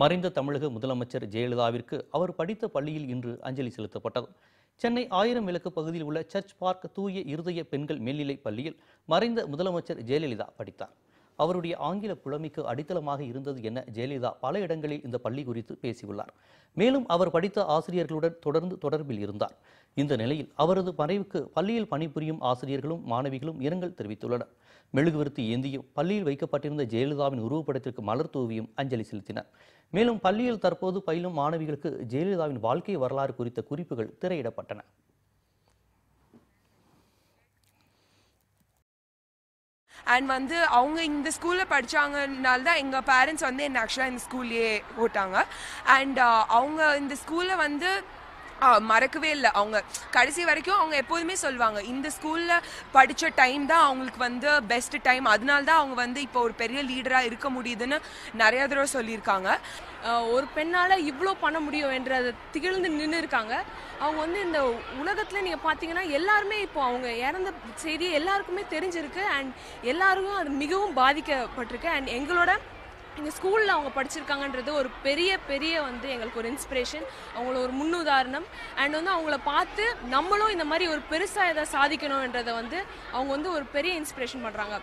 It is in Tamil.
மறைந்த தமிழக முதலமைச்சர் ஜெயலலிதாவிற்கு அவர் படித்த பள்ளியில் இன்று அஞ்சலி செலுத்தப்பட்டது. சென்னை 1000 விளக்கு பகுதியில் உள்ள சர்ச் பார்க் தூய இருதய பெண்கள் மேல்நிலைப் பள்ளியில் மறைந்த முதலமைச்சர் ஜெயலலிதா படித்தார். அவருடைய ஆங்கில புலமைக்கு அடித்தளமாக இருந்தது என ஜெயலலிதா பல இடங்களில் இந்த பள்ளி குறித்து பேசியுள்ளார். மேலும் அவர் படித்த ஆசிரியர்களுடன் தொடர்ந்து தொடர்பில் இருந்தார். இந்த நிலையில் அவரது மறைவுக்கு பள்ளியில் பணிபுரியும் ஆசிரியர்களும் மாணவிகளும் இரங்கல் தெரிவித்துள்ளனர். மெழுகுவர்த்தி ஏந்தியும் பள்ளியில் வைக்கப்பட்டிருந்த ஜெயலலிதாவின் உருவப்படத்திற்கு மலர் தூவியும் அஞ்சலி செலுத்தினர். மேலும் பள்ளியில் தற்போது பயிலும் மாணவிகளுக்கு ஜெயலலிதாவின் வாழ்க்கை வரலாறு குறித்த குறிப்புகள் திரையிடப்பட்டன. அண்ட் வந்து அவங்க இந்த ஸ்கூலில் படித்தாங்கனால தான் எங்கள் பேரண்ட்ஸ் வந்து என்ன ஆக்சுவலாக இந்த ஸ்கூல்லையே போட்டாங்க. அண்ட் அவங்க இந்த ஸ்கூலில் வந்து மறக்கவே இல்லை. அவங்க கடைசி வரைக்கும் அவங்க எப்போதுமே சொல்லுவாங்க, இந்த ஸ்கூலில் படித்த டைம் தான் அவங்களுக்கு வந்து பெஸ்ட் டைம், அதனால தான் அவங்க வந்து இப்போ ஒரு பெரிய லீடராக இருக்க முடியுதுன்னு நிறைய தடவை சொல்லியிருக்காங்க. ஒரு பெண்ணால் இவ்வளோ பண்ண முடியும் என்றதை திகழ்ந்து நின்று இருக்காங்க. அவங்க வந்து இந்த உலகத்தில் நீங்கள் பார்த்தீங்கன்னா எல்லாருமே இப்போ அவங்க இறந்த செய்தி எல்லாருக்குமே தெரிஞ்சிருக்கு. அண்ட் எல்லாருக்கும் அது மிகவும் பாதிக்கப்பட்டிருக்கு. அண்ட் எங்கள் ஸ்கூலில் அவங்க படிச்சிருக்காங்கன்றது ஒரு பெரிய வந்து எங்களுக்கு ஒரு இன்ஸ்பிரேஷன், அவங்கள ஒரு முன்னுதாரணம். அண்ட் வந்து அவங்கள பார்த்து நம்மளும் இந்த மாதிரி ஒரு பெருசாக எதாவது சாதிக்கணுன்றதை வந்து அவங்க வந்து ஒரு பெரிய இன்ஸ்பிரேஷன் பண்ணுறாங்க.